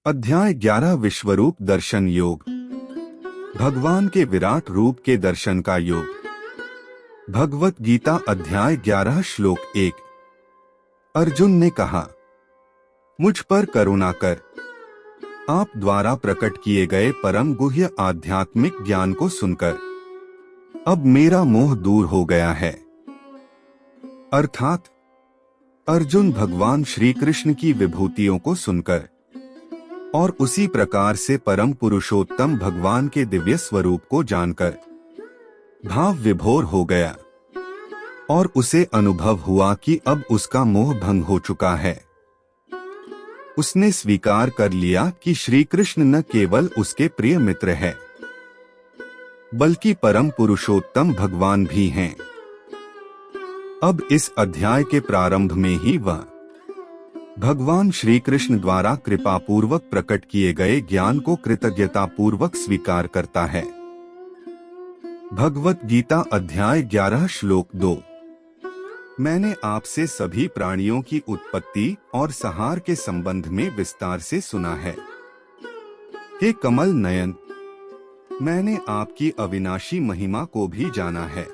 अध्याय 11 विश्वरूप दर्शन योग। भगवान के विराट रूप के दर्शन का योग। भगवत गीता अध्याय 11 श्लोक 1। अर्जुन ने कहा, मुझ पर करुणा कर। आप द्वारा प्रकट किए गए परम गुह्य आध्यात्मिक ज्ञान को सुनकर अब मेरा मोह दूर हो गया है। अर्थात अर्जुन भगवान श्री कृष्ण की विभूतियों को सुनकर और उसी प्रकार से परम पुरुषोत्तम भगवान के दिव्य स्वरूप को जानकर भाव विभोर हो गया और उसे अनुभव हुआ कि अब उसका मोह भंग हो चुका है। उसने स्वीकार कर लिया कि श्री कृष्ण न केवल उसके प्रिय मित्र है बल्कि परम पुरुषोत्तम भगवान भी हैं। अब इस अध्याय के प्रारंभ में ही वह भगवान श्री कृष्ण द्वारा कृपा पूर्वक प्रकट किए गए ज्ञान को कृतज्ञता पूर्वक स्वीकार करता है। भगवत गीता अध्याय 11 श्लोक 2। मैंने आपसे सभी प्राणियों की उत्पत्ति और संहार के संबंध में विस्तार से सुना है। हे कमल नयन, मैंने आपकी अविनाशी महिमा को भी जाना है।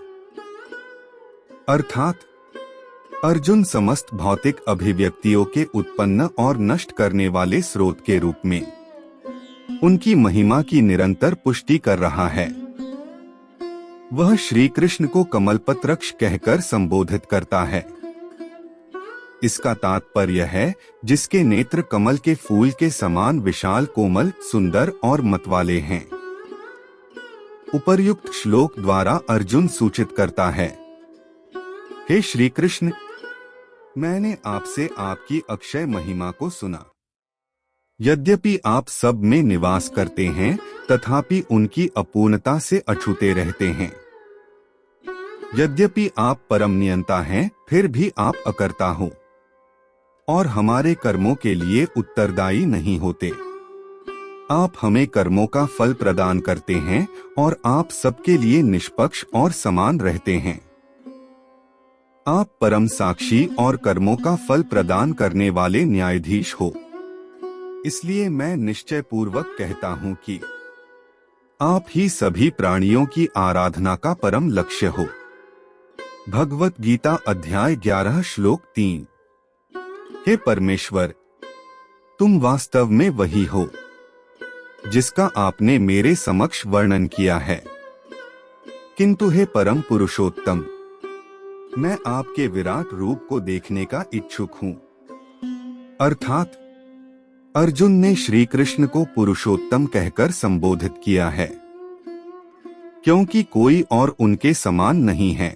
अर्थात अर्जुन समस्त भौतिक अभिव्यक्तियों के उत्पन्न और नष्ट करने वाले स्रोत के रूप में उनकी महिमा की निरंतर पुष्टि कर रहा है। वह श्री कृष्ण को कमलपत्रक्ष कहकर संबोधित करता है। इसका तात्पर्य है जिसके नेत्र कमल के फूल के समान विशाल, कोमल, सुंदर और मतवाले हैं। उपर्युक्त श्लोक द्वारा अर्जुन सूचित करता है, हे श्री कृष्ण, मैंने आपसे आपकी अक्षय महिमा को सुना। यद्यपि आप सब में निवास करते हैं तथापि उनकी अपूर्णता से अछूते रहते हैं। यद्यपि आप परम नियंता हैं फिर भी आप अकर्ता हो और हमारे कर्मों के लिए उत्तरदायी नहीं होते। आप हमें कर्मों का फल प्रदान करते हैं और आप सबके लिए निष्पक्ष और समान रहते हैं। आप परम साक्षी और कर्मों का फल प्रदान करने वाले न्यायाधीश हो। इसलिए मैं निश्चय पूर्वक कहता हूं कि आप ही सभी प्राणियों की आराधना का परम लक्ष्य हो। भगवत गीता अध्याय 11 श्लोक 3। हे परमेश्वर, तुम वास्तव में वही हो जिसका आपने मेरे समक्ष वर्णन किया है। किंतु हे परम पुरुषोत्तम, मैं आपके विराट रूप को देखने का इच्छुक हूं। अर्थात अर्जुन ने श्री कृष्ण को पुरुषोत्तम कहकर संबोधित किया है क्योंकि कोई और उनके समान नहीं है।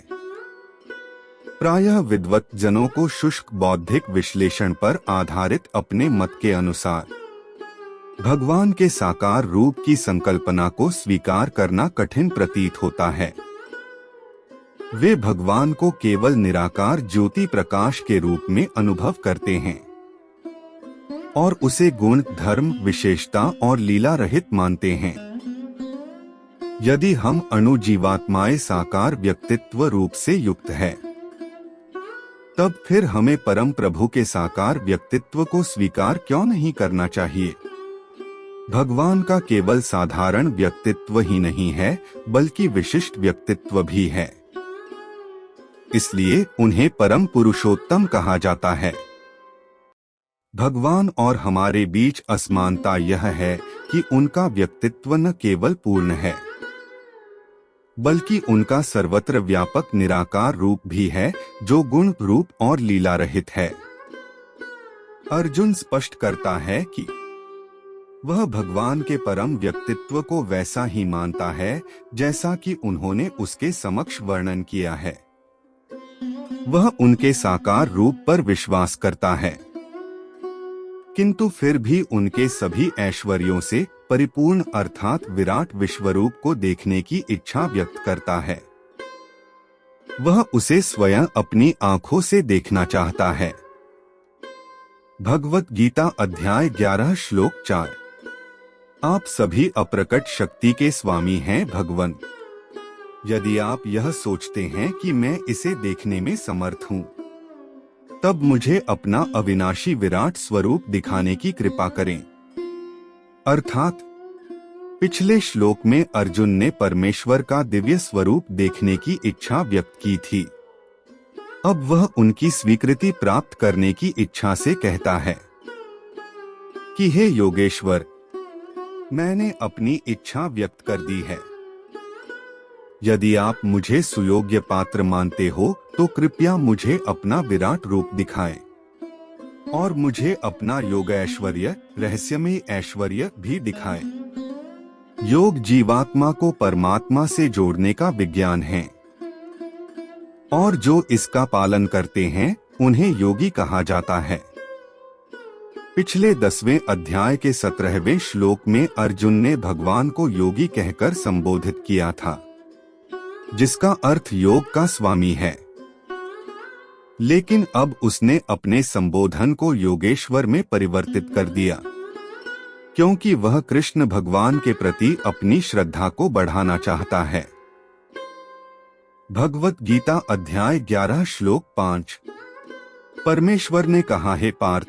प्रायः विद्वत जनों को शुष्क बौद्धिक विश्लेषण पर आधारित अपने मत के अनुसार भगवान के साकार रूप की संकल्पना को स्वीकार करना कठिन प्रतीत होता है। वे भगवान को केवल निराकार ज्योति प्रकाश के रूप में अनुभव करते हैं और उसे गुण, धर्म, विशेषता और लीला रहित मानते हैं। यदि हम अणु जीवात्माएं साकार व्यक्तित्व रूप से युक्त है तब फिर हमें परम प्रभु के साकार व्यक्तित्व को स्वीकार क्यों नहीं करना चाहिए। भगवान का केवल साधारण व्यक्तित्व ही नहीं है बल्कि विशिष्ट व्यक्तित्व भी है। इसलिए उन्हें परम पुरुषोत्तम कहा जाता है। भगवान और हमारे बीच असमानता यह है कि उनका व्यक्तित्व न केवल पूर्ण है बल्कि उनका सर्वत्र व्यापक निराकार रूप भी है जो गुण, रूप और लीला रहित है। अर्जुन स्पष्ट करता है कि वह भगवान के परम व्यक्तित्व को वैसा ही मानता है जैसा कि उन्होंने उसके समक्ष वर्णन किया है। वह उनके साकार रूप पर विश्वास करता है किंतु फिर भी उनके सभी ऐश्वर्यों से परिपूर्ण अर्थात विराट विश्वरूप को देखने की इच्छा व्यक्त करता है। वह उसे स्वयं अपनी आंखों से देखना चाहता है। भगवत गीता अध्याय 11 श्लोक 4। आप सभी अप्रकट शक्ति के स्वामी हैं भगवन। यदि आप यह सोचते हैं कि मैं इसे देखने में समर्थ हूं तब मुझे अपना अविनाशी विराट स्वरूप दिखाने की कृपा करें। अर्थात पिछले श्लोक में अर्जुन ने परमेश्वर का दिव्य स्वरूप देखने की इच्छा व्यक्त की थी। अब वह उनकी स्वीकृति प्राप्त करने की इच्छा से कहता है कि हे योगेश्वर, मैंने अपनी इच्छा व्यक्त कर दी है। यदि आप मुझे सुयोग्य पात्र मानते हो तो कृपया मुझे अपना विराट रूप दिखाएं और मुझे अपना योग ऐश्वर्य, रहस्यमय ऐश्वर्य भी दिखाएं। योग जीवात्मा को परमात्मा से जोड़ने का विज्ञान है और जो इसका पालन करते हैं उन्हें योगी कहा जाता है। पिछले 10वें अध्याय के 17वें श्लोक में अर्जुन ने भगवान को योगी कहकर संबोधित किया था, जिसका अर्थ योग का स्वामी है। लेकिन अब उसने अपने संबोधन को योगेश्वर में परिवर्तित कर दिया, क्योंकि वह कृष्ण भगवान के प्रति अपनी श्रद्धा को बढ़ाना चाहता है। भगवत गीता अध्याय 11 श्लोक 5। परमेश्वर ने कहा, हे पार्थ,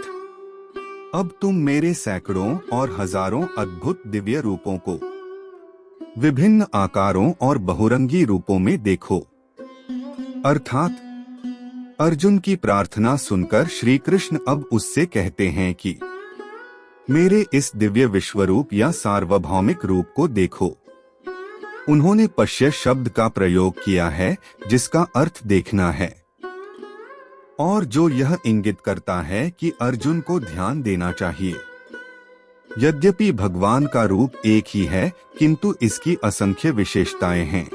अब तुम मेरे सैकड़ों और हजारों अद्भुत दिव्य रूपों को विभिन्न आकारों और बहुरंगी रूपों में देखो। अर्थात अर्जुन की प्रार्थना सुनकर श्री कृष्ण अब उससे कहते हैं कि मेरे इस दिव्य विश्वरूप या सार्वभौमिक रूप को देखो। उन्होंने पश्य शब्द का प्रयोग किया है, जिसका अर्थ देखना है, और जो यह इंगित करता है कि अर्जुन को ध्यान देना चाहिए। यद्यपि भगवान का रूप एक ही है, किंतु इसकी असंख्य विशेषताएं हैं।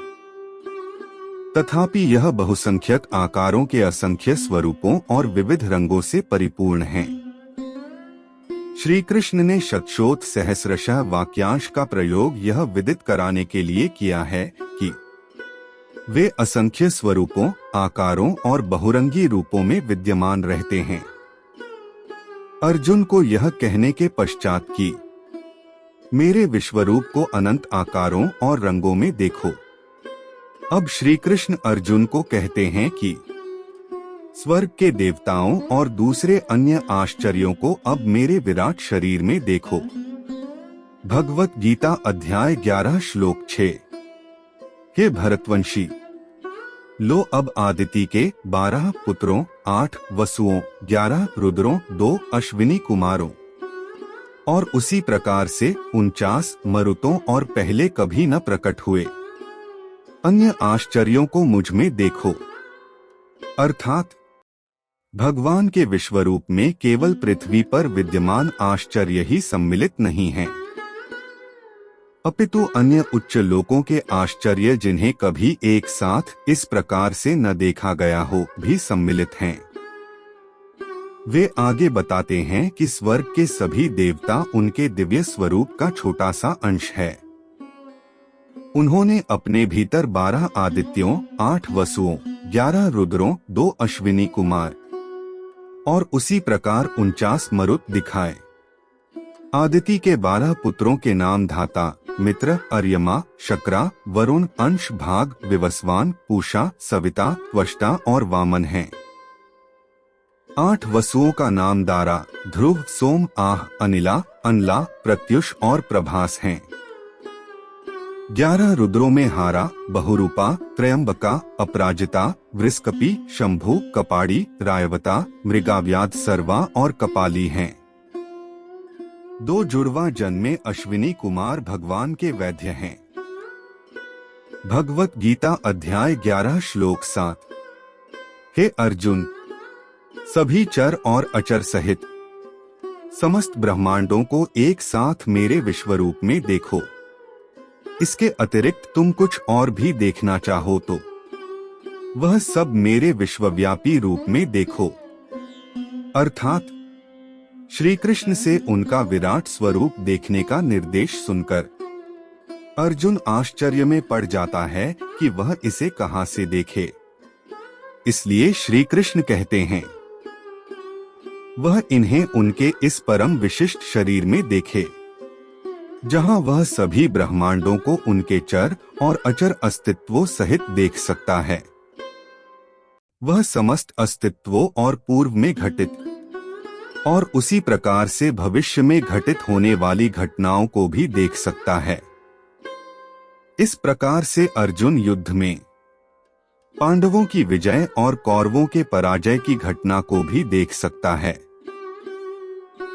तथापि यह बहुसंख्यक आकारों के असंख्य स्वरूपों और विविध रंगों से परिपूर्ण है। श्री कृष्ण ने शतशोथ सहस्रशः वाक्यांश का प्रयोग यह विदित कराने के लिए किया है कि वे असंख्य स्वरूपों, आकारों और बहुरंगी रूपों में विद्यमान रहते हैं। अर्जुन को यह कहने के पश्चात कि मेरे विश्वरूप को अनंत आकारों और रंगों में देखो, अब श्री कृष्ण अर्जुन को कहते हैं कि स्वर्ग के देवताओं और दूसरे अन्य आश्चर्यों को अब मेरे विराट शरीर में देखो। भगवत गीता अध्याय 11 श्लोक 6। हे भरतवंशी, लो अब आदिति के 12 पुत्रों, 8 वसुओं, 11 रुद्रों, 2 अश्विनी कुमारों और उसी प्रकार से 49 मरुतों और पहले कभी न प्रकट हुए अन्य आश्चर्यों को मुझ में देखो। अर्थात भगवान के विश्वरूप में केवल पृथ्वी पर विद्यमान आश्चर्य ही सम्मिलित नहीं हैं, अपितु अन्य उच्च लोकों के आश्चर्य जिन्हें कभी एक साथ इस प्रकार से न देखा गया हो भी सम्मिलित हैं। वे आगे बताते हैं कि स्वर्ग के सभी देवता उनके दिव्य स्वरूप का छोटा सा अंश है। उन्होंने अपने भीतर 12 आदित्यों, 8 वसुओं, 11 रुद्रों, 2 अश्विनी कुमार और उसी प्रकार 49 मरुत दिखाए। आदिति के 12 पुत्रों के नाम धाता, मित्र, अर्यमा, शकरा, वरुण, अंश, भाग, विवस्वान, पूषा, सविता, त्वष्टा और वामन हैं। 8 वसुओं का नाम दारा, ध्रुव, सोम, आह, अनिला, अनला, प्रत्युष और प्रभास हैं। 11 रुद्रों में हारा, बहुरूपा, त्रयंबका, अपराजिता, वृषकपि, शंभु, कपाड़ी, रायवता, मृगाव्याध, सर्वा और कपाली हैं। 2 जुड़वा जन्मे अश्विनी कुमार भगवान के वैद्य हैं। भगवत गीता अध्याय 11 श्लोक 7। हे अर्जुन, सभी चर और अचर सहित समस्त ब्रह्मांडों को एक साथ मेरे विश्वरूप में देखो। इसके अतिरिक्त तुम कुछ और भी देखना चाहो तो वह सब मेरे विश्वव्यापी रूप में देखो। अर्थात श्री कृष्ण से उनका विराट स्वरूप देखने का निर्देश सुनकर अर्जुन आश्चर्य में पड़ जाता है कि वह इसे कहां से देखे। इसलिए श्री कृष्ण कहते हैं वह इन्हें उनके इस परम विशिष्ट शरीर में देखे, जहां वह सभी ब्रह्मांडों को उनके चर और अचर अस्तित्वों सहित देख सकता है। वह समस्त अस्तित्वों और पूर्व में घटित और उसी प्रकार से भविष्य में घटित होने वाली घटनाओं को भी देख सकता है। इस प्रकार से अर्जुन युद्ध में पांडवों की विजय और कौरवों के पराजय की घटना को भी देख सकता है,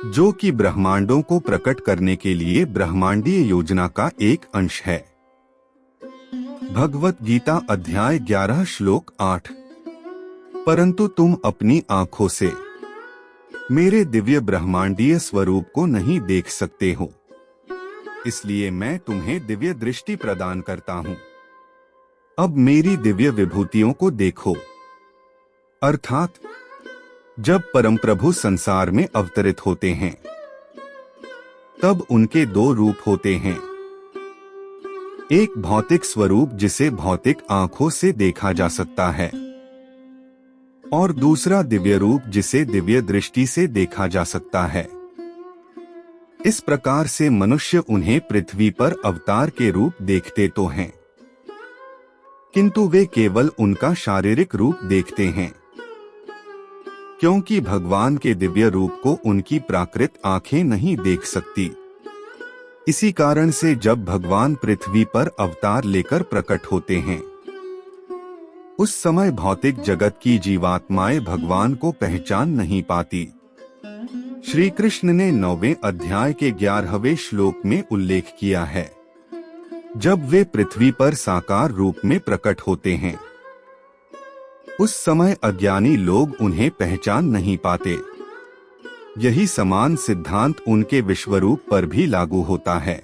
जो कि ब्रह्मांडों को प्रकट करने के लिए ब्रह्मांडीय योजना का एक अंश है। भगवत गीता अध्याय 11 श्लोक 8। परंतु तुम अपनी आंखों से मेरे दिव्य ब्रह्मांडीय स्वरूप को नहीं देख सकते हो, इसलिए मैं तुम्हें दिव्य दृष्टि प्रदान करता हूं। अब मेरी दिव्य विभूतियों को देखो। अर्थात जब परम प्रभु संसार में अवतरित होते हैं तब उनके दो रूप होते हैं, एक भौतिक स्वरूप जिसे भौतिक आंखों से देखा जा सकता है और दूसरा दिव्य रूप जिसे दिव्य दृष्टि से देखा जा सकता है। इस प्रकार से मनुष्य उन्हें पृथ्वी पर अवतार के रूप देखते तो हैं, किंतु वे केवल उनका शारीरिक रूप देखते हैं, क्योंकि भगवान के दिव्य रूप को उनकी प्राकृत आंखें नहीं देख सकती। इसी कारण से जब भगवान पृथ्वी पर अवतार लेकर प्रकट होते हैं, उस समय भौतिक जगत की जीवात्माएं भगवान को पहचान नहीं पाती। श्री कृष्ण ने 9वें अध्याय के 11वें श्लोक में उल्लेख किया है, जब वे पृथ्वी पर साकार रूप में प्रकट होते हैं, उस समय अज्ञानी लोग उन्हें पहचान नहीं पाते। यही समान सिद्धांत उनके विश्वरूप पर भी लागू होता है।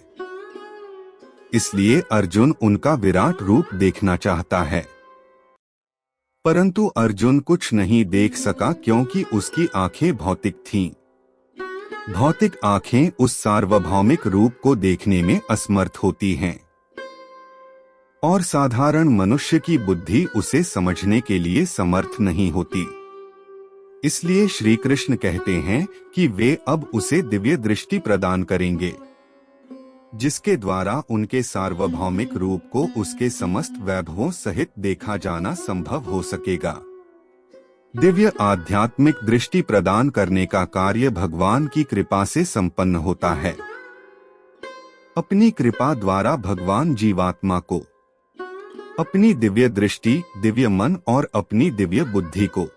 इसलिए अर्जुन उनका विराट रूप देखना चाहता है, परंतु अर्जुन कुछ नहीं देख सका क्योंकि उसकी आंखें भौतिक थीं। भौतिक आंखें उस सार्वभौमिक रूप को देखने में असमर्थ होती हैं और साधारण मनुष्य की बुद्धि उसे समझने के लिए समर्थ नहीं होती। इसलिए श्री कृष्ण कहते हैं कि वे अब उसे दिव्य दृष्टि प्रदान करेंगे, जिसके द्वारा उनके सार्वभौमिक रूप को उसके समस्त वैभवों सहित देखा जाना संभव हो सकेगा। दिव्य आध्यात्मिक दृष्टि प्रदान करने का कार्य भगवान की कृपा से संपन्न होता है। अपनी कृपा द्वारा भगवान जीवात्मा को अपनी दिव्य दृष्टि, दिव्य मन और अपनी दिव्य बुद्धि को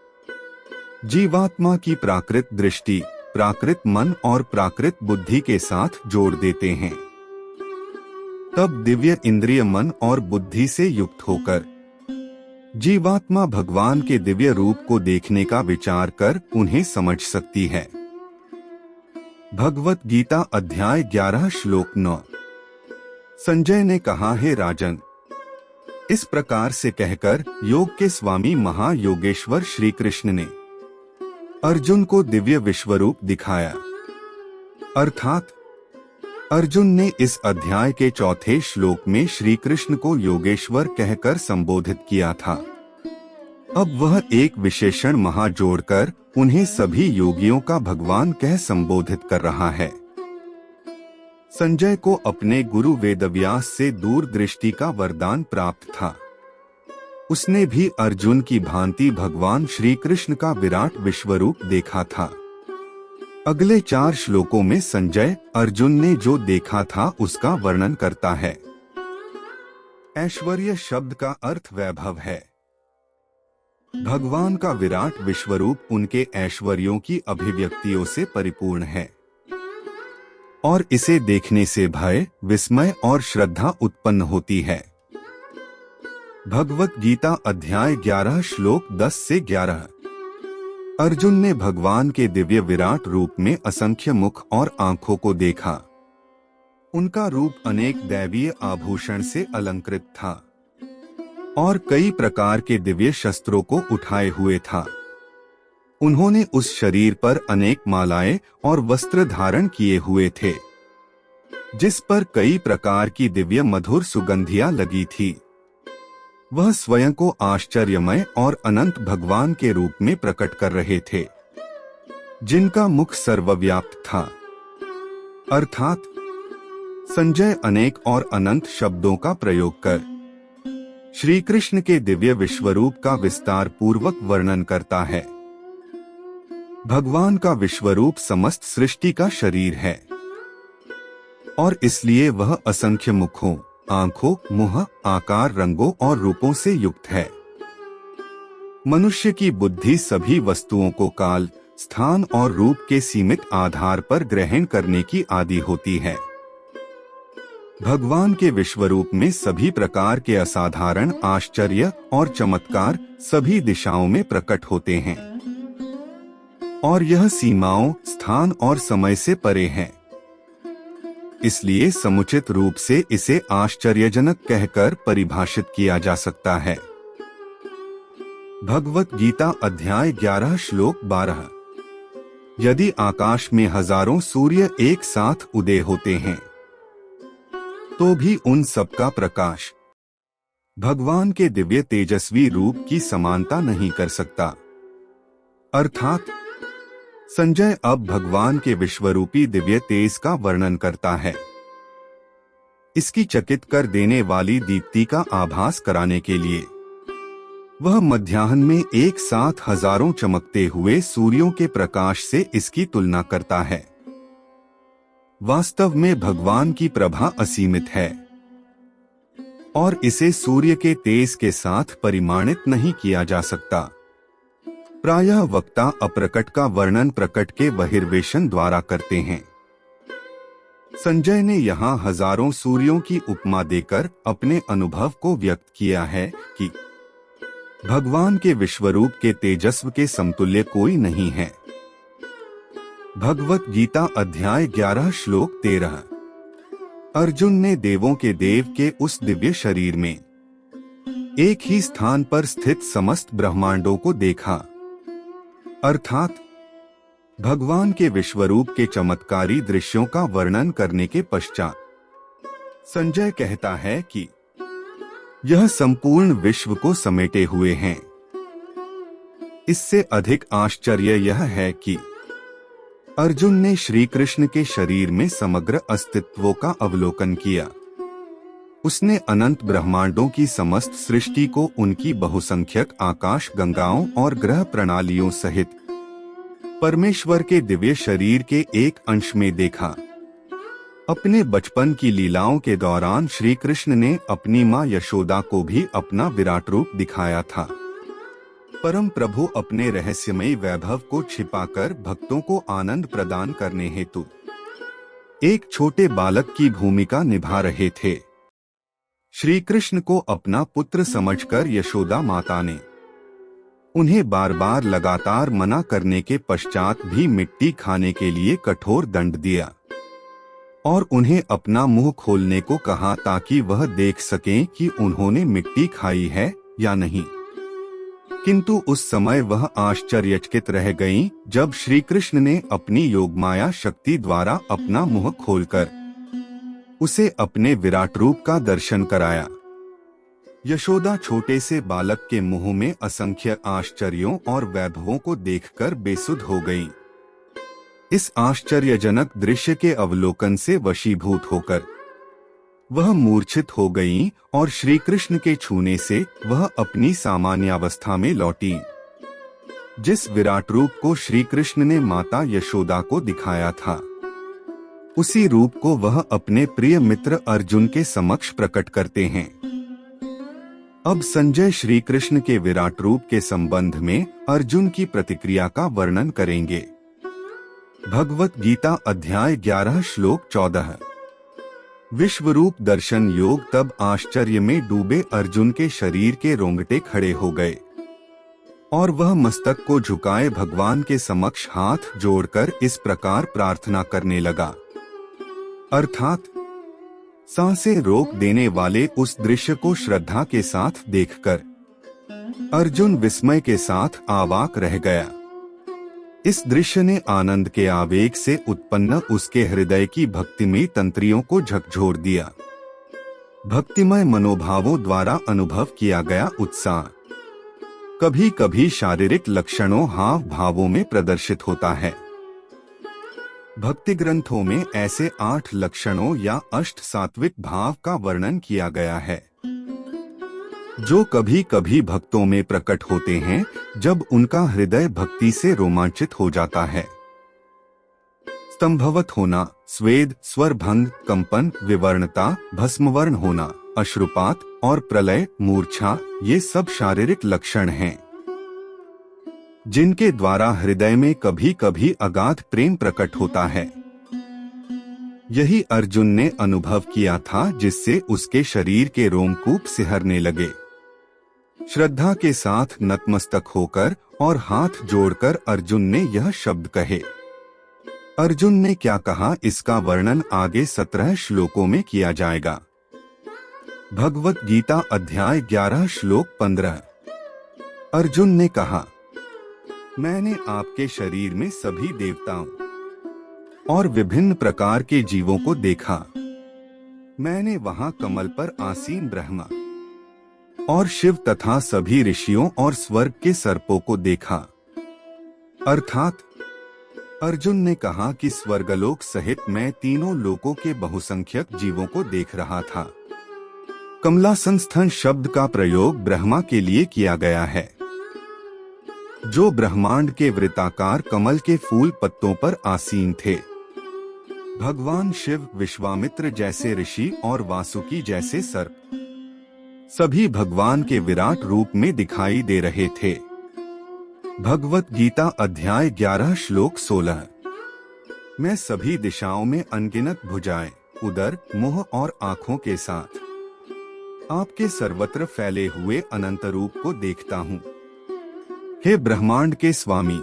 जीवात्मा की प्राकृत दृष्टि, प्राकृत मन और प्राकृत बुद्धि के साथ जोड़ देते हैं। तब दिव्य इंद्रिय मन और बुद्धि से युक्त होकर जीवात्मा भगवान के दिव्य रूप को देखने का विचार कर उन्हें समझ सकती है। भगवत गीता अध्याय 11 श्लोक 9। संजय ने कहा, हे राजन, इस प्रकार से कहकर योग के स्वामी महायोगेश्वर श्री कृष्ण ने अर्जुन को दिव्य विश्वरूप दिखाया। अर्थात अर्जुन ने इस अध्याय के 4 श्लोक में श्री कृष्ण को योगेश्वर कहकर संबोधित किया था। अब वह एक विशेषण महा जोड़कर उन्हें सभी योगियों का भगवान कह संबोधित कर रहा है। संजय को अपने गुरु वेदव्यास से दूरदृष्टि का वरदान प्राप्त था। उसने भी अर्जुन की भांति भगवान श्री कृष्ण का विराट विश्वरूप देखा था। अगले 4 श्लोकों में संजय अर्जुन ने जो देखा था उसका वर्णन करता है। ऐश्वर्य शब्द का अर्थ वैभव है। भगवान का विराट विश्वरूप उनके ऐश्वर्यों की अभिव्यक्तियों से परिपूर्ण है और इसे देखने से भय, विस्मय और श्रद्धा उत्पन्न होती है। भगवत गीता अध्याय 11 श्लोक 10 से 11। अर्जुन ने भगवान के दिव्य विराट रूप में असंख्य मुख और आंखों को देखा। उनका रूप अनेक दैवीय आभूषण से अलंकृत था और कई प्रकार के दिव्य शस्त्रों को उठाए हुए था। उन्होंने उस शरीर पर अनेक मालाएं और वस्त्र धारण किए हुए थे, जिस पर कई प्रकार की दिव्य मधुर सुगंधियां लगी थी। वह स्वयं को आश्चर्यमय और अनंत भगवान के रूप में प्रकट कर रहे थे, जिनका मुख सर्वव्याप्त था। अर्थात संजय अनेक और अनंत शब्दों का प्रयोग कर श्री कृष्ण के दिव्य विश्वरूप का विस्तार पूर्वक वर्णन करता है। भगवान का विश्वरूप समस्त सृष्टि का शरीर है और इसलिए वह असंख्य मुखों, आंखों, मुंह, आकार, रंगों और रूपों से युक्त है। मनुष्य की बुद्धि सभी वस्तुओं को काल, स्थान और रूप के सीमित आधार पर ग्रहण करने की आदी होती है। भगवान के विश्वरूप में सभी प्रकार के असाधारण आश्चर्य और चमत्कार सभी दिशाओं में प्रकट होते हैं और यह सीमाओं, स्थान और समय से परे है। इसलिए समुचित रूप से इसे आश्चर्यजनक कहकर परिभाषित किया जा सकता है। भगवत गीता अध्याय 11 श्लोक 12। यदि आकाश में हजारों सूर्य एक साथ उदय होते हैं तो भी उन सबका प्रकाश भगवान के दिव्य तेजस्वी रूप की समानता नहीं कर सकता। अर्थात संजय अब भगवान के विश्वरूपी दिव्य तेज का वर्णन करता है। इसकी चकित कर देने वाली दीप्ति का आभास कराने के लिए वह मध्याह्न में एक साथ हजारों चमकते हुए सूर्यों के प्रकाश से इसकी तुलना करता है। वास्तव में भगवान की प्रभा असीमित है और इसे सूर्य के तेज के साथ परिमाणित नहीं किया जा सकता। प्रायः वक्ता अप्रकट का वर्णन प्रकट के बहिर्वेशन द्वारा करते हैं। संजय ने यहाँ हजारों सूर्यों की उपमा देकर अपने अनुभव को व्यक्त किया है कि भगवान के विश्वरूप के तेजस्व के समतुल्य कोई नहीं है। भगवत गीता अध्याय 11 श्लोक 13। अर्जुन ने देवों के देव के उस दिव्य शरीर में एक ही स्थान पर स्थित समस्त ब्रह्मांडों को देखा। अर्थात भगवान के विश्वरूप के चमत्कारी दृश्यों का वर्णन करने के पश्चात संजय कहता है कि यह संपूर्ण विश्व को समेटे हुए हैं। इससे अधिक आश्चर्य यह है कि अर्जुन ने श्री कृष्ण के शरीर में समग्र अस्तित्वों का अवलोकन किया। उसने अनंत ब्रह्मांडों की समस्त सृष्टि को उनकी बहुसंख्यक आकाश गंगाओं और ग्रह प्रणालियों सहित परमेश्वर के दिव्य शरीर के एक अंश में देखा। अपने बचपन की लीलाओं के दौरान श्री कृष्ण ने अपनी मां यशोदा को भी अपना विराट रूप दिखाया था। परम प्रभु अपने रहस्यमयी वैभव को छिपाकर भक्तों को आनंद प्रदान करने हेतु एक छोटे बालक की भूमिका निभा रहे थे। श्री कृष्ण को अपना पुत्र समझकर यशोदा माता ने उन्हें बार बार लगातार मना करने के पश्चात भी मिट्टी खाने के लिए कठोर दंड दिया और उन्हें अपना मुंह खोलने को कहा ताकि वह देख सकें कि उन्होंने मिट्टी खाई है या नहीं। किंतु उस समय वह आश्चर्यचकित रह गईं जब श्री कृष्ण ने अपनी योगमाया शक्ति द्वारा अपना मुंह खोलकर उसे अपने विराट रूप का दर्शन कराया। यशोदा छोटे से बालक के मुंह में असंख्य आश्चर्यों और वैभवों को देखकर बेसुध हो गईं। इस आश्चर्यजनक दृश्य के अवलोकन से वशीभूत होकर वह मूर्छित हो गईं और श्री कृष्ण के छूने से वह अपनी सामान्यावस्था में लौटी। जिस विराट रूप को श्री कृष्ण ने माता यशोदा को दिखाया था उसी रूप को वह अपने प्रिय मित्र अर्जुन के समक्ष प्रकट करते हैं। अब संजय श्री कृष्ण के विराट रूप के संबंध में अर्जुन की प्रतिक्रिया का वर्णन करेंगे। भगवत गीता अध्याय 11 श्लोक 14। विश्वरूप दर्शन योग तब आश्चर्य में डूबे अर्जुन के शरीर के रोंगटे खड़े हो गए और वह मस्तक को झुकाए भगवान के समक्ष हाथ जोड़कर इस प्रकार प्रार्थना करने लगा। अर्थात सांसें रोक देने वाले उस दृश्य को श्रद्धा के साथ देखकर अर्जुन विस्मय के साथ अवाक रह गया। इस दृश्य ने आनंद के आवेग से उत्पन्न उसके हृदय की भक्तिमय तंत्रियों को झकझोर दिया। भक्तिमय मनोभावों द्वारा अनुभव किया गया उत्साह कभी कभी शारीरिक लक्षणों हाव भावों में प्रदर्शित होता है। भक्ति ग्रंथों में ऐसे 8 लक्षणों या अष्ट सात्विक भाव का वर्णन किया गया है। जो कभी कभी भक्तों में प्रकट होते हैं जब उनका हृदय भक्ति से रोमांचित हो जाता है। स्तंभवत होना, स्वेद, स्वरभंग, कंपन, विवर्णता, भस्मवर्ण होना, अश्रुपात और प्रलय, मूर्छा, ये सब शारीरिक लक्षण हैं जिनके द्वारा हृदय में कभी कभी अगाध प्रेम प्रकट होता है। यही अर्जुन ने अनुभव किया था, जिससे उसके शरीर के रोमकूप सिहरने लगे। श्रद्धा के साथ नतमस्तक होकर और हाथ जोड़कर अर्जुन ने यह शब्द कहे। अर्जुन ने क्या कहा, इसका वर्णन आगे 17 श्लोकों में किया जाएगा। भगवत गीता अध्याय 11 श्लोक 15। अर्जुन ने कहा, मैंने आपके शरीर में सभी देवताओं और विभिन्न प्रकार के जीवों को देखा। मैंने वहां कमल पर आसीन ब्रह्मा और शिव तथा सभी ऋषियों और स्वर्ग के सर्पों को देखा। अर्थात अर्जुन ने कहा कि स्वर्गलोक सहित मैं तीनों लोकों के बहुसंख्यक जीवों को देख रहा था। कमलासनस्थन शब्द का प्रयोग ब्रह्मा के लिए किया गया है, जो ब्रह्मांड के वृत्ताकार कमल के फूल पत्तों पर आसीन थे। भगवान शिव, विश्वामित्र जैसे ऋषि और वासुकी जैसे सर्प सभी भगवान के विराट रूप में दिखाई दे रहे थे। भगवत गीता अध्याय 11 श्लोक 16। मैं सभी दिशाओं में अनगिनत भुजाएं, उदर, मुंह और आँखों के साथ आपके सर्वत्र फैले हुए अनंत रूप को देखता हूँ। हे ब्रह्मांड के स्वामी,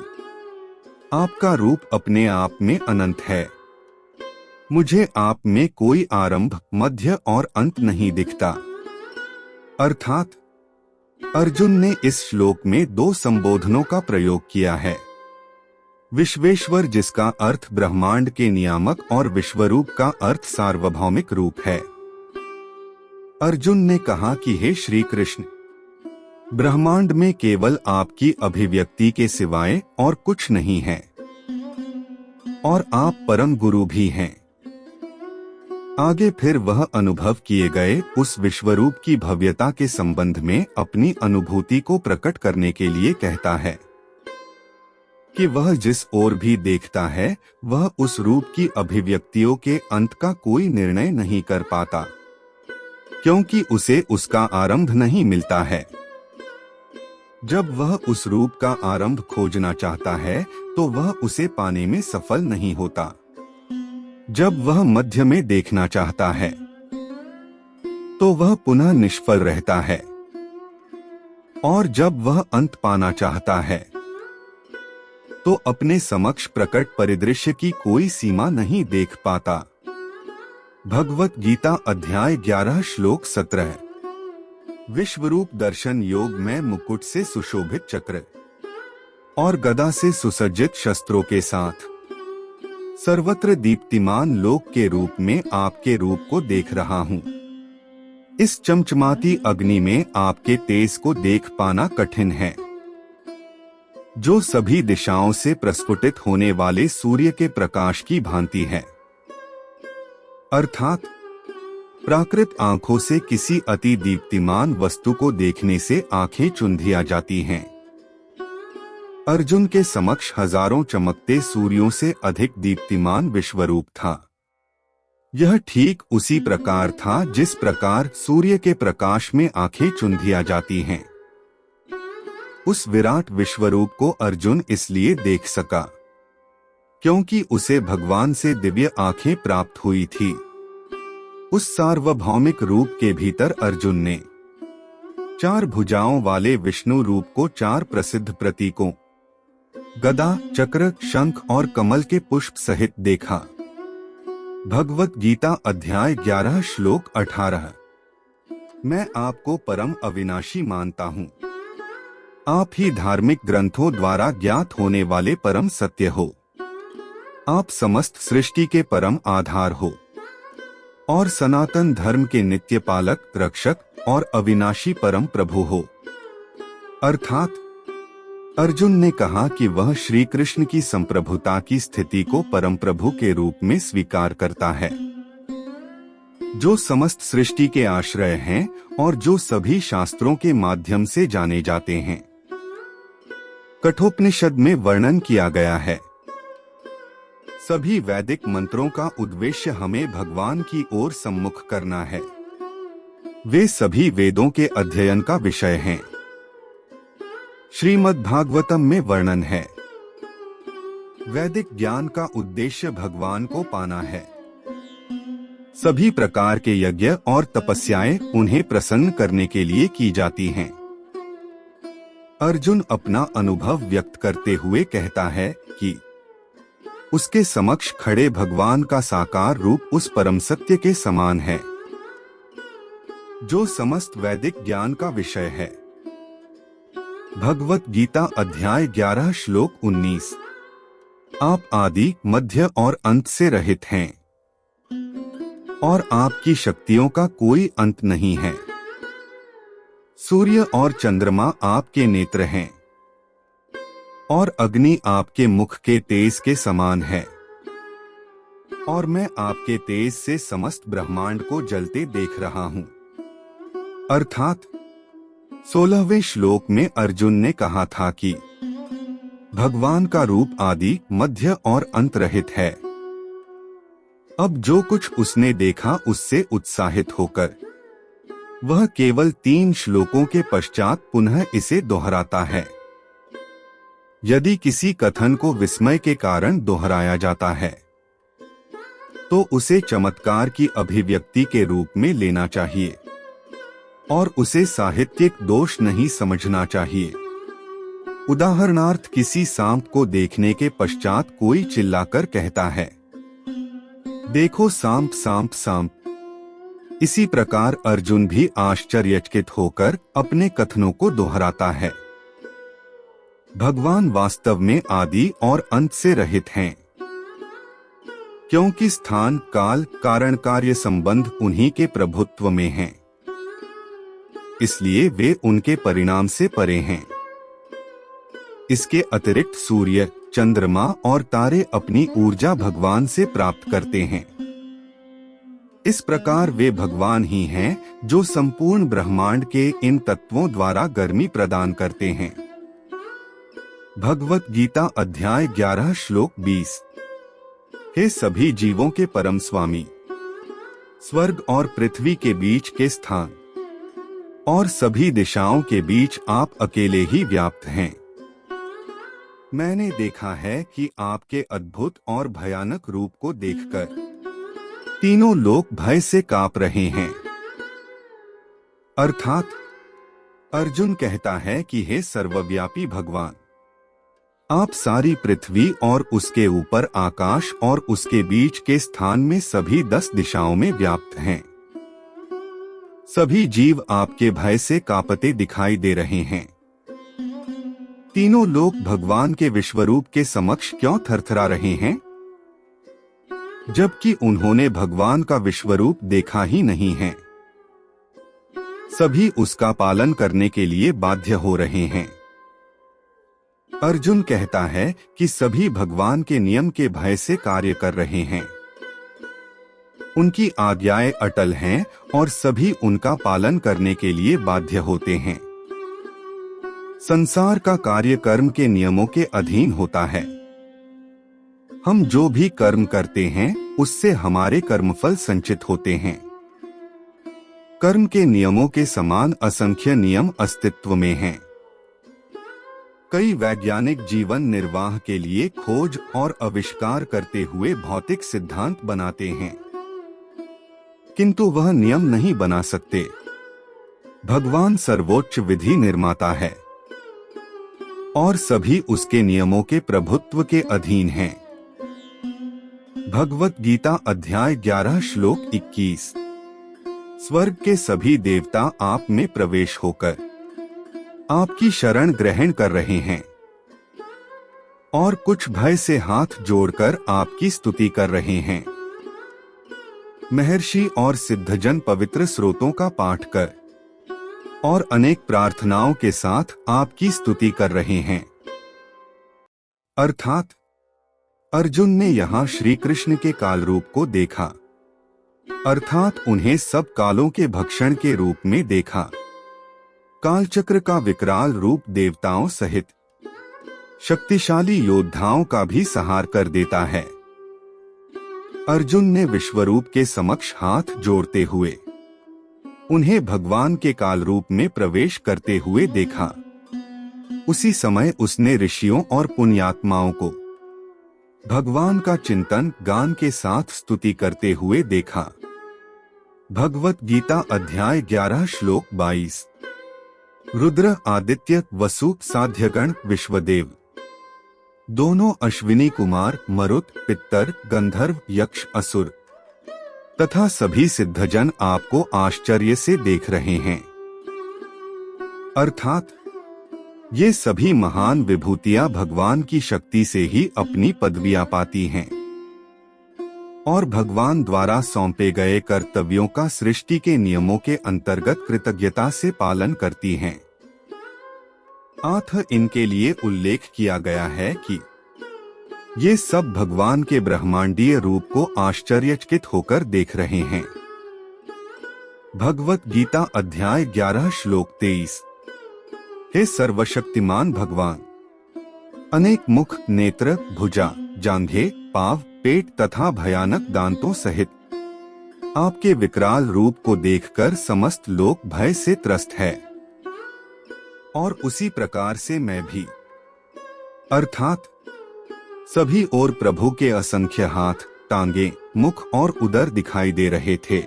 आपका रूप अपने आप में अनंत है। मुझे आप में कोई आरंभ, मध्य और अंत नहीं दिखता। अर्थात अर्जुन ने इस श्लोक में 2 संबोधनों का प्रयोग किया है। विश्वेश्वर, जिसका अर्थ ब्रह्मांड के नियामक, और विश्वरूप का अर्थ सार्वभौमिक रूप है। अर्जुन ने कहा कि हे श्री कृष्ण, ब्रह्मांड में केवल आपकी अभिव्यक्ति के सिवाय और कुछ नहीं है, और आप परम गुरु भी हैं। आगे फिर वह अनुभव किए गए उस विश्वरूप की भव्यता के संबंध में अपनी अनुभूति को प्रकट करने के लिए कहता है कि वह जिस ओर भी देखता है वह उस रूप की अभिव्यक्तियों के अंत का कोई निर्णय नहीं कर पाता, क्योंकि उसे उसका आरंभ नहीं मिलता है। जब वह उस रूप का आरंभ खोजना चाहता है तो वह उसे पाने में सफल नहीं होता। जब वह मध्य में देखना चाहता है तो वह पुनः निष्फल रहता है, और जब वह अंत पाना चाहता है तो अपने समक्ष प्रकट परिदृश्य की कोई सीमा नहीं देख पाता। भगवत गीता अध्याय 11 श्लोक 17। विश्वरूप दर्शन योग में मुकुट से सुशोभित चक्र और गदा से सुसज्जित शस्त्रों के साथ सर्वत्र दीप्तिमान लोक के रूप में आपके रूप को देख रहा हूँ। इस चमचमाती अग्नि में आपके तेज को देख पाना कठिन है, जो सभी दिशाओं से प्रस्फुटित होने वाले सूर्य के प्रकाश की भांति है। अर्थात प्राकृत आंखों से किसी अति दीप्तिमान वस्तु को देखने से आंखें चुंधिया जाती हैं। अर्जुन के समक्ष हजारों चमकते सूर्यों से अधिक दीप्तिमान विश्वरूप था। यह ठीक उसी प्रकार था जिस प्रकार सूर्य के प्रकाश में आंखें चुंधिया जाती हैं। उस विराट विश्वरूप को अर्जुन इसलिए देख सका क्योंकि उसे भगवान से दिव्य आंखें प्राप्त हुई थी। उस सार्वभौमिक रूप के भीतर अर्जुन ने 4 भुजाओं वाले विष्णु रूप को 4 प्रसिद्ध प्रतीकों गदा, चक्र, शंख और कमल के पुष्प सहित देखा। भगवत गीता अध्याय 11 श्लोक 18। मैं आपको परम अविनाशी मानता हूँ। आप ही धार्मिक ग्रंथों द्वारा ज्ञात होने वाले परम सत्य हो। आप समस्त सृष्टि के परम आधार हो और सनातन धर्म के नित्य पालक, रक्षक और अविनाशी परम प्रभु हो। अर्थात अर्जुन ने कहा कि वह श्री कृष्ण की संप्रभुता की स्थिति को परम प्रभु के रूप में स्वीकार करता है। जो समस्त सृष्टि के आश्रय हैं और जो सभी शास्त्रों के माध्यम से जाने जाते हैं। कठोपनिषद में वर्णन किया गया है। सभी वैदिक मंत्रों का उद्देश्य हमें भगवान की ओर सम्मुख करना है। वे सभी वेदों के अध्ययन का विषय हैं। श्रीमद् भागवतम में वर्णन है, वैदिक ज्ञान का उद्देश्य भगवान को पाना है। सभी प्रकार के यज्ञ और तपस्याएं उन्हें प्रसन्न करने के लिए की जाती हैं। अर्जुन अपना अनुभव व्यक्त करते हुए कहता है कि उसके समक्ष खड़े भगवान का साकार रूप उस परम सत्य के समान है, जो समस्त वैदिक ज्ञान का विषय है। भगवत गीता अध्याय 11 श्लोक 19। आप आदि, मध्य और अंत से रहित हैं और आपकी शक्तियों का कोई अंत नहीं है। सूर्य और चंद्रमा आपके नेत्र हैं और अग्नि आपके मुख के तेज के समान है, और मैं आपके तेज से समस्त ब्रह्मांड को जलते देख रहा हूं। अर्थात 16वें श्लोक में अर्जुन ने कहा था कि भगवान का रूप आदि, मध्य और अंत रहित है। अब जो कुछ उसने देखा उससे उत्साहित होकर वह केवल 3 श्लोकों के पश्चात पुनः इसे दोहराता है। यदि किसी कथन को विस्मय के कारण दोहराया जाता है तो उसे चमत्कार की अभिव्यक्ति के रूप में लेना चाहिए और उसे साहित्यिक दोष नहीं समझना चाहिए। उदाहरणार्थ, किसी सांप को देखने के पश्चात कोई चिल्लाकर कहता है, देखो सांप सांप सांप। इसी प्रकार अर्जुन भी आश्चर्यचकित होकर अपने कथनों को दोहराता है। भगवान वास्तव में आदि और अंत से रहित हैं, क्योंकि स्थान, काल, कारण, कार्य संबंध उन्हीं के प्रभुत्व में हैं। इसलिए वे उनके परिणाम से परे हैं। इसके अतिरिक्त सूर्य, चंद्रमा और तारे अपनी ऊर्जा भगवान से प्राप्त करते हैं। इस प्रकार वे भगवान ही हैं जो संपूर्ण ब्रह्मांड के इन तत्वों द्वारा गर्मी प्रदान करते हैं। भगवत गीता अध्याय 11 श्लोक 20। हे सभी जीवों के परम स्वामी, स्वर्ग और पृथ्वी के बीच के स्थान और सभी दिशाओं के बीच आप अकेले ही व्याप्त हैं। मैंने देखा है कि आपके अद्भुत और भयानक रूप को देखकर तीनों लोग भय से कांप रहे हैं। अर्थात अर्जुन कहता है कि हे सर्वव्यापी भगवान, आप सारी पृथ्वी और उसके ऊपर आकाश और उसके बीच के स्थान में सभी 10 दिशाओं में व्याप्त हैं। सभी जीव आपके भय से कांपते दिखाई दे रहे हैं। तीनों लोग भगवान के विश्वरूप के समक्ष क्यों थरथरा रहे हैं, जबकि उन्होंने भगवान का विश्वरूप देखा ही नहीं है। सभी उसका पालन करने के लिए बाध्य हो रहे हैं। अर्जुन कहता है कि सभी भगवान के नियम के भय से कार्य कर रहे हैं। उनकी आज्ञाएं अटल हैं और सभी उनका पालन करने के लिए बाध्य होते हैं। संसार का कार्य कर्म के नियमों के अधीन होता है। हम जो भी कर्म करते हैं उससे हमारे कर्मफल संचित होते हैं। कर्म के नियमों के समान असंख्य नियम अस्तित्व में हैं। कई वैज्ञानिक जीवन निर्वाह के लिए खोज और आविष्कार करते हुए भौतिक सिद्धांत बनाते हैं, किंतु वह नियम नहीं बना सकते। भगवान सर्वोच्च विधि निर्माता है और सभी उसके नियमों के प्रभुत्व के अधीन हैं। भगवत गीता अध्याय 11 श्लोक 21। स्वर्ग के सभी देवता आप में प्रवेश होकर आपकी शरण ग्रहण कर रहे हैं और कुछ भय से हाथ जोड़कर आपकी स्तुति कर रहे हैं। महर्षि और सिद्धजन पवित्र स्रोतों का पाठ कर और अनेक प्रार्थनाओं के साथ आपकी स्तुति कर रहे हैं। अर्थात अर्जुन ने यहाँ श्री कृष्ण के काल रूप को देखा। अर्थात उन्हें सब कालों के भक्षण के रूप में देखा। कालचक्र का विकराल रूप देवताओं सहित शक्तिशाली योद्धाओं का भी संहार कर देता है। अर्जुन ने विश्वरूप के समक्ष हाथ जोड़ते हुए उन्हें भगवान के काल रूप में प्रवेश करते हुए देखा। उसी समय उसने ऋषियों और पुण्यात्माओं को भगवान का चिंतन गान के साथ स्तुति करते हुए देखा। भगवत गीता अध्याय 11 श्लोक 22। रुद्र, आदित्य, वसु, साध्यगण, विश्वदेव, दोनों अश्विनी कुमार, मरुत, पित्तर, गंधर्व, यक्ष, असुर तथा सभी सिद्धजन आपको आश्चर्य से देख रहे हैं। अर्थात ये सभी महान विभूतियां भगवान की शक्ति से ही अपनी पदवियां पाती हैं और भगवान द्वारा सौंपे गए कर्तव्यों का सृष्टि के नियमों के अंतर्गत कृतज्ञता से पालन करती हैं। अतः इनके लिए उल्लेख किया गया है कि ये सब भगवान के ब्रह्मांडीय रूप को आश्चर्यचकित होकर देख रहे हैं। भगवत गीता अध्याय 11 श्लोक 23। हे सर्वशक्तिमान भगवान, अनेक मुख, नेत्र, भुजा, जांघें, पांव, पेट तथा भयानक दांतों सहित आपके विकराल रूप को देखकर समस्त लोग भय से त्रस्त है और उसी प्रकार से मैं भी। अर्थात सभी ओर प्रभु के असंख्य हाथ, टांगे, मुख और उदर दिखाई दे रहे थे।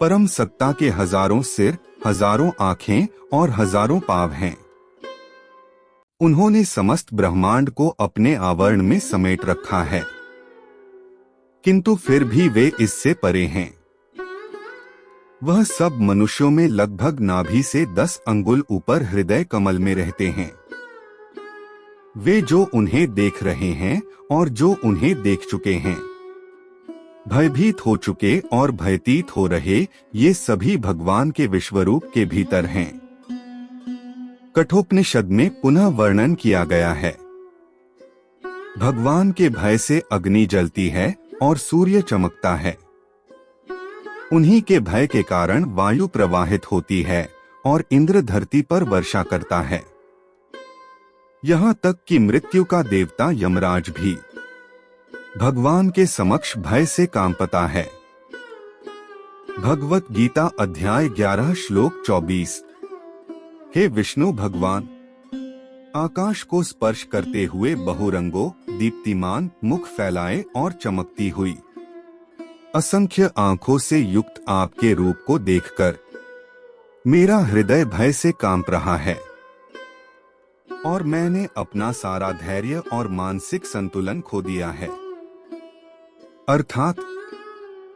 परम सत्ता के हजारों सिर, हजारों आंखें और हजारों पांव हैं। उन्होंने समस्त ब्रह्मांड को अपने आवरण में समेट रखा है, किंतु फिर भी वे इससे परे हैं। वह सब मनुष्यों में लगभग नाभि से 10 अंगुल ऊपर हृदय कमल में रहते हैं। वे जो उन्हें देख रहे हैं और जो उन्हें देख चुके हैं, भयभीत हो चुके और भयतीत हो रहे, ये सभी भगवान के विश्वरूप के भीतर हैं। कठोपनिषद में पुनः वर्णन किया गया है। भगवान के भय से अग्नि जलती है और सूर्य चमकता है। उन्हीं के भय के कारण वायु प्रवाहित होती है और इंद्र धरती पर वर्षा करता है। यहाँ तक कि मृत्यु का देवता यमराज भी भगवान के समक्ष भय से कांपता है। भगवत गीता अध्याय 11 श्लोक 24। हे विष्णु भगवान, आकाश को स्पर्श करते हुए बहुरंगों, दीप्तिमान मुख फैलाए और चमकती हुई असंख्य आंखों से युक्त आपके रूप को देखकर मेरा हृदय भय से कांप रहा है और मैंने अपना सारा धैर्य और मानसिक संतुलन खो दिया है। अर्थात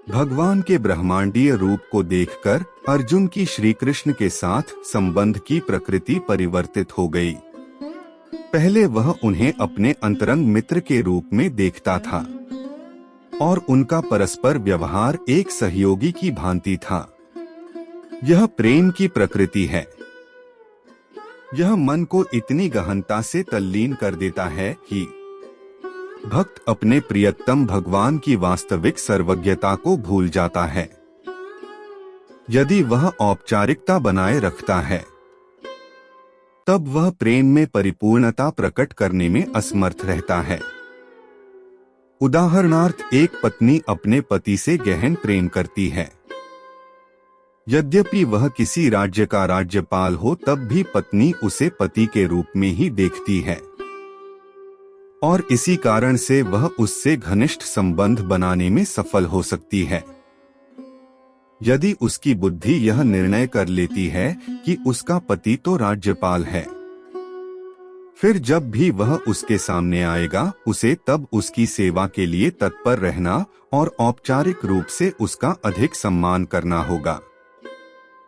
भगवान के ब्रह्मांडीय रूप को देखकर अर्जुन की श्री कृष्ण के साथ संबंध की प्रकृति परिवर्तित हो गई। पहले वह उन्हें अपने अंतरंग मित्र के रूप में देखता था और उनका परस्पर व्यवहार एक सहयोगी की भांति था। यह प्रेम की प्रकृति है। यह मन को इतनी गहनता से तल्लीन कर देता है कि भक्त अपने प्रियतम भगवान की वास्तविक सर्वज्ञता को भूल जाता है। यदि वह औपचारिकता बनाए रखता है, तब वह प्रेम में परिपूर्णता प्रकट करने में असमर्थ रहता है। उदाहरणार्थ, एक पत्नी अपने पति से गहन प्रेम करती है। यद्यपि वह किसी राज्य का राज्यपाल हो, तब भी पत्नी उसे पति के रूप में ही देखती है और इसी कारण से वह उससे घनिष्ठ संबंध बनाने में सफल हो सकती है। यदि उसकी बुद्धि यह निर्णय कर लेती है कि उसका पति तो राज्यपाल है, फिर जब भी वह उसके सामने आएगा, उसे तब उसकी सेवा के लिए तत्पर रहना और औपचारिक रूप से उसका अधिक सम्मान करना होगा।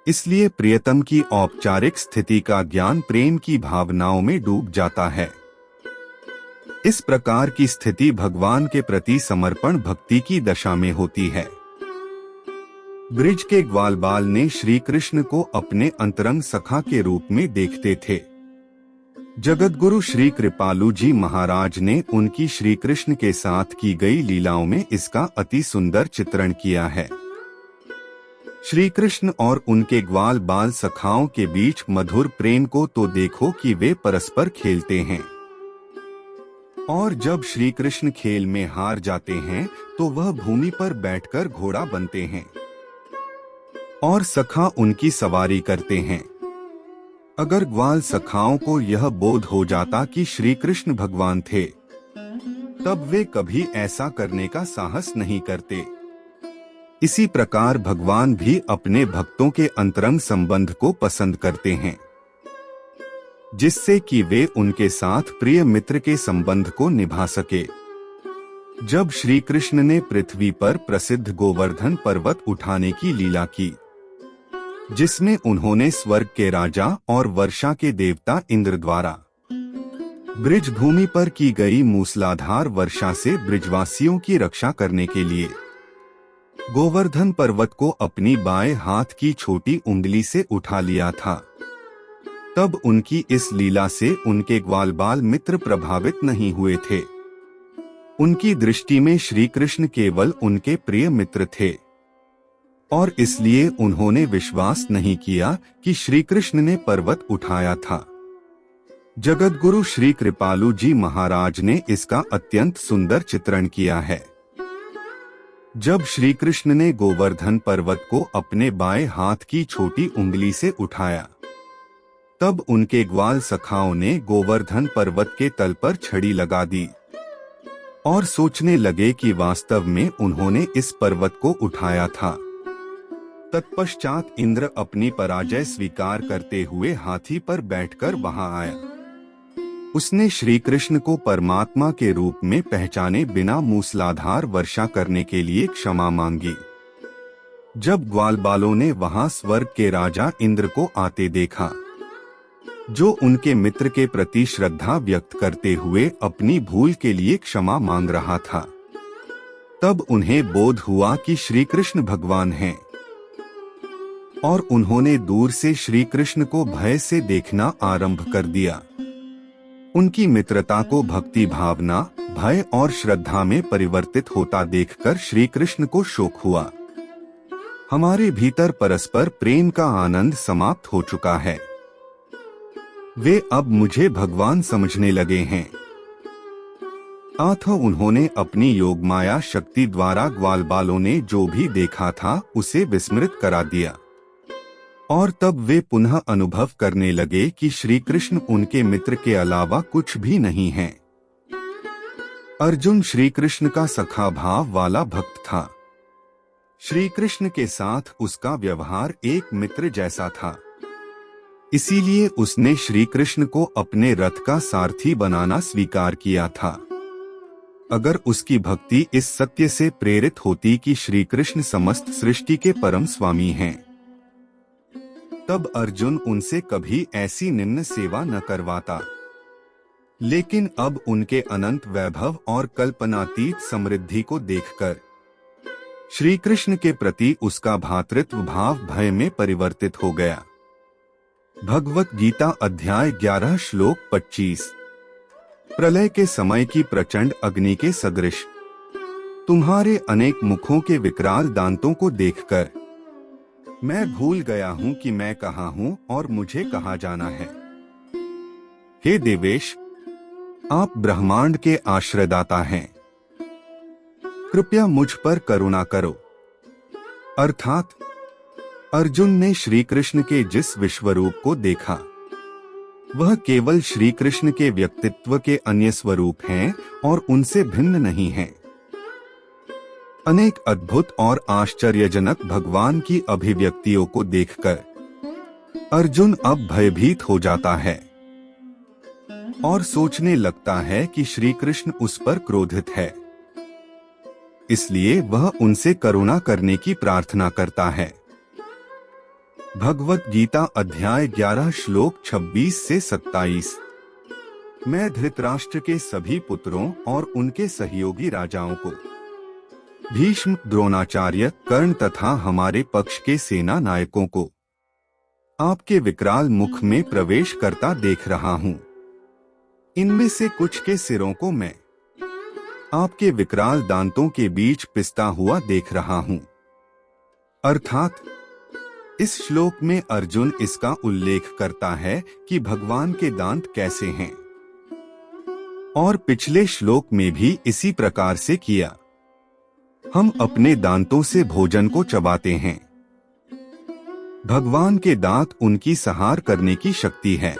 इसलिए प्रियतम की औपचारिक स्थिति का ज्ञान प्रेम की भावनाओं में डूब जाता है। इस प्रकार की स्थिति भगवान के प्रति समर्पण भक्ति की दशा में होती है। ब्रिज के ग्वालबाल ने श्री कृष्ण को अपने अंतरंग सखा के रूप में देखते थे। जगतगुरु श्री कृपालु जी महाराज ने उनकी श्री कृष्ण के साथ की गई लीलाओं में इसका अति सुंदर चित्रण किया है। श्री कृष्ण और उनके ग्वाल बाल सखाओं के बीच मधुर प्रेम को तो देखो कि वे परस्पर खेलते हैं, और जब श्री कृष्ण खेल में हार जाते हैं तो वह भूमि पर बैठकर घोड़ा बनते हैं और सखा उनकी सवारी करते हैं। अगर ग्वाल सखाओं को यह बोध हो जाता कि श्री कृष्ण भगवान थे, तब वे कभी ऐसा करने का साहस नहीं करते। इसी प्रकार भगवान भी अपने भक्तों के अंतरंग संबंध को पसंद करते हैं, जिससे कि वे उनके साथ प्रिय मित्र के संबंध को निभा सके। जब श्री कृष्ण ने पृथ्वी पर प्रसिद्ध गोवर्धन पर्वत उठाने की लीला की, जिसमें उन्होंने स्वर्ग के राजा और वर्षा के देवता इंद्र द्वारा ब्रिज भूमि पर की गई मूसलाधार वर्षा से ब्रिजवासियों की रक्षा करने के लिए गोवर्धन पर्वत को अपनी बाएं हाथ की छोटी उंगली से उठा लिया था, तब उनकी इस लीला से उनके ग्वाल बाल मित्र प्रभावित नहीं हुए थे। उनकी दृष्टि में श्री कृष्ण केवल उनके प्रिय मित्र थे, और इसलिए उन्होंने विश्वास नहीं किया कि श्री कृष्ण ने पर्वत उठाया था। जगतगुरु श्री कृपालु जी महाराज ने इसका अत्यंत सुंदर चित्रण किया है। जब श्री कृष्ण ने गोवर्धन पर्वत को अपने बाएं हाथ की छोटी उंगली से उठाया, तब उनके ग्वाल सखाओं ने गोवर्धन पर्वत के तल पर छड़ी लगा दी और सोचने लगे कि वास्तव में उन्होंने इस पर्वत को उठाया था। तत्पश्चात इंद्र अपनी पराजय स्वीकार करते हुए हाथी पर बैठकर वहां आया। उसने श्री कृष्ण को परमात्मा के रूप में पहचाने बिना मूसलाधार वर्षा करने के लिए क्षमा मांगी। जब ग्वालबालों ने वहां स्वर्ग के राजा इंद्र को आते देखा, जो उनके मित्र के प्रति श्रद्धा व्यक्त करते हुए अपनी भूल के लिए क्षमा मांग रहा था, तब उन्हें बोध हुआ कि श्री कृष्ण भगवान हैं, और उन्होंने दूर से श्री कृष्ण को भय से देखना आरंभ कर दिया। उनकी मित्रता को भक्ति भावना, भय और श्रद्धा में परिवर्तित होता देखकर श्री कृष्ण को शोक हुआ। हमारे भीतर परस्पर प्रेम का आनंद समाप्त हो चुका है। वे अब मुझे भगवान समझने लगे हैं। अतः उन्होंने अपनी योगमाया शक्ति द्वारा ग्वालबालों ने जो भी देखा था उसे विस्मृत करा दिया, और तब वे पुनः अनुभव करने लगे कि श्री कृष्ण उनके मित्र के अलावा कुछ भी नहीं हैं। अर्जुन श्री कृष्ण का सखा भाव वाला भक्त था। श्री कृष्ण के साथ उसका व्यवहार एक मित्र जैसा था। इसीलिए उसने श्री कृष्ण को अपने रथ का सारथी बनाना स्वीकार किया था। अगर उसकी भक्ति इस सत्य से प्रेरित होती कि श्री कृष्ण समस्त सृष्टि के परम स्वामी हैं, तब अर्जुन उनसे कभी ऐसी निम्न सेवा न करवाता। लेकिन अब उनके अनंत वैभव और कल्पनातीत समृद्धि को देखकर श्री कृष्ण के प्रति उसका भातृत्व भाव भय में परिवर्तित हो गया। भगवत गीता अध्याय 11 श्लोक 25। प्रलय के समय की प्रचंड अग्नि के सदृश तुम्हारे अनेक मुखों के विकराल दांतों को देखकर मैं भूल गया हूँ कि मैं कहाँ हूँ और मुझे कहाँ जाना है। हे देवेश, आप ब्रह्मांड के आश्रयदाता हैं, कृपया मुझ पर करुणा करो। अर्थात अर्जुन ने श्री कृष्ण के जिस विश्वरूप को देखा, वह केवल श्री कृष्ण के व्यक्तित्व के अन्य स्वरूप हैं और उनसे भिन्न नहीं हैं। अनेक अद्भुत और आश्चर्यजनक भगवान की अभिव्यक्तियों को देखकर अर्जुन अब भयभीत हो जाता है और सोचने लगता है कि श्री कृष्ण उस पर क्रोधित है। इसलिए वह उनसे करुणा करने की प्रार्थना करता है। भगवत गीता अध्याय 11 श्लोक 26 से 27। मैं धृतराष्ट्र के सभी पुत्रों और उनके सहयोगी राजाओं को, भीष्म, द्रोणाचार्य, कर्ण तथा हमारे पक्ष के सेना नायकों को आपके विकराल मुख में प्रवेश करता देख रहा हूँ। इनमें से कुछ के सिरों को मैं आपके विकराल दांतों के बीच पिसता हुआ देख रहा हूँ। अर्थात इस श्लोक में अर्जुन इसका उल्लेख करता है कि भगवान के दांत कैसे हैं, और पिछले श्लोक में भी इसी प्रकार से किया। हम अपने दांतों से भोजन को चबाते हैं। भगवान के दांत उनकी संहार करने की शक्ति है,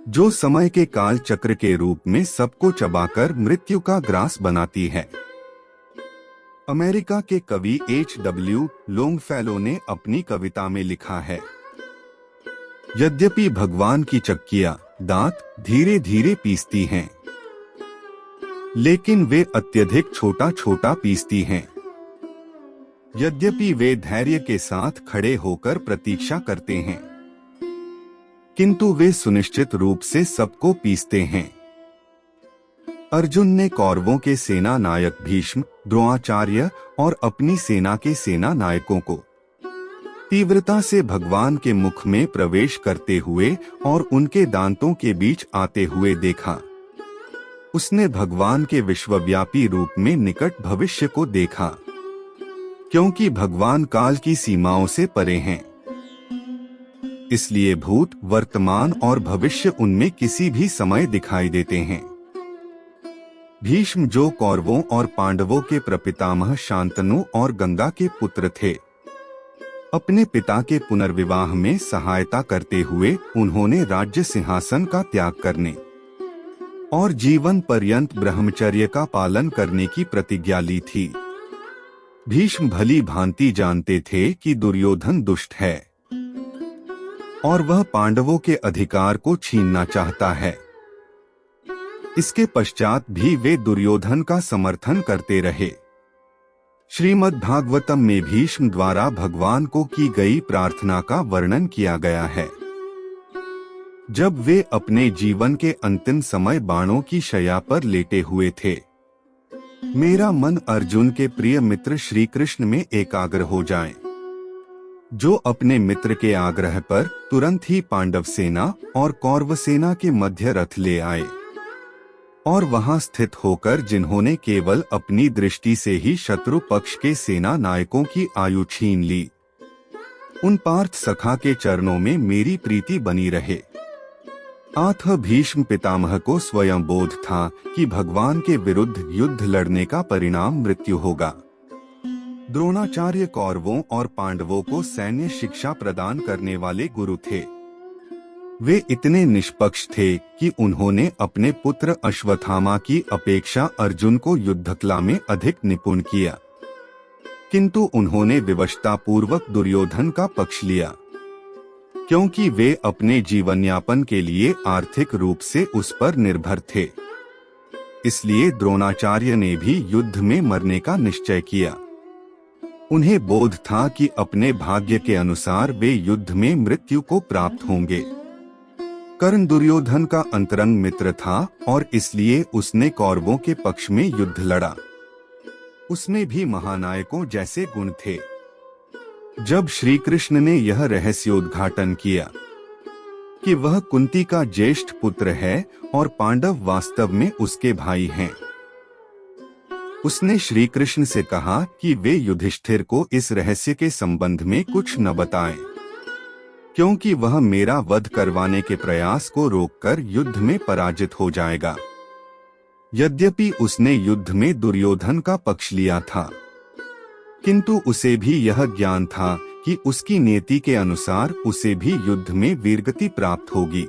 जो समय के काल चक्र के रूप में सबको चबाकर मृत्यु का ग्रास बनाती है। अमेरिका के कवि H.W. लोंगफेलो ने अपनी कविता में लिखा है, यद्यपि भगवान की चक्कियां दांत धीरे धीरे पीसती हैं, लेकिन वे अत्यधिक छोटा छोटा पीसती हैं। यद्यपि वे धैर्य के साथ खड़े होकर प्रतीक्षा करते हैं, किंतु वे सुनिश्चित रूप से सबको पीसते हैं। अर्जुन ने कौरवों के सेना नायक भीष्म, द्रोणाचार्य और अपनी सेना के सेना नायकों को तीव्रता से भगवान के मुख में प्रवेश करते हुए और उनके दांतों के बीच आते हुए देखा। उसने भगवान के विश्वव्यापी रूप में निकट भविष्य को देखा, क्योंकि भगवान काल की सीमाओं से परे हैं। इसलिए भूत, वर्तमान और भविष्य उनमें किसी भी समय दिखाई देते हैं। भीष्म, जो कौरवों और पांडवों के प्रपितामह शांतनु और गंगा के पुत्र थे, अपने पिता के पुनर्विवाह में सहायता करते हुए उन्होंने राज्य सिंहासन का त्याग करने और जीवन पर्यंत ब्रह्मचर्य का पालन करने की प्रतिज्ञा ली थी। भीष्म भली भांति जानते थे कि दुर्योधन दुष्ट है और वह पांडवों के अधिकार को छीनना चाहता है। इसके पश्चात भी वे दुर्योधन का समर्थन करते रहे। श्रीमद् भागवतम में भीष्म द्वारा भगवान को की गई प्रार्थना का वर्णन किया गया है। जब वे अपने जीवन के अंतिम समय बाणों की शैया पर लेटे हुए थे, मेरा मन अर्जुन के प्रिय मित्र श्री कृष्ण में एकाग्र हो जाए, जो अपने मित्र के आग्रह पर तुरंत ही पांडव सेना और कौरव सेना के मध्य रथ ले आए और वहां स्थित होकर जिन्होंने केवल अपनी दृष्टि से ही शत्रु पक्ष के सेना नायकों की आयु छीन ली, उन पार्थ सखा के चरणों में मेरी प्रीति बनी रहे। अतः भीष्म पितामह को स्वयं बोध था कि भगवान के विरुद्ध युद्ध लड़ने का परिणाम मृत्यु होगा। द्रोणाचार्य कौरवों और पांडवों को सैन्य शिक्षा प्रदान करने वाले गुरु थे। वे इतने निष्पक्ष थे कि उन्होंने अपने पुत्र अश्वत्थामा की अपेक्षा अर्जुन को युद्धकला में अधिक निपुण किया, किंतु उन्होंने विवशतापूर्वक दुर्योधन का पक्ष लिया, क्योंकि वे अपने जीवनयापन के लिए आर्थिक रूप से उस पर निर्भर थे। इसलिए द्रोणाचार्य ने भी युद्ध में मरने का निश्चय किया। उन्हें बोध था कि अपने भाग्य के अनुसार वे युद्ध में मृत्यु को प्राप्त होंगे। कर्ण दुर्योधन का अंतरंग मित्र था और इसलिए उसने कौरवों के पक्ष में युद्ध लड़ा। उसमें भी महानायकों जैसे गुण थे। जब श्री कृष्ण ने यह रहस्योद्घाटन किया कि वह कुंती का ज्येष्ठ पुत्र है और पांडव वास्तव में उसके भाई हैं, उसने श्री कृष्ण से कहा कि वे युधिष्ठिर को इस रहस्य के संबंध में कुछ न बताएं, क्योंकि वह मेरा वध करवाने के प्रयास को रोककर युद्ध में पराजित हो जाएगा। यद्यपि उसने युद्ध में दुर्योधन का पक्ष लिया था, किंतु उसे भी यह ज्ञान था कि उसकी नीति के अनुसार उसे भी युद्ध में वीरगति प्राप्त होगी।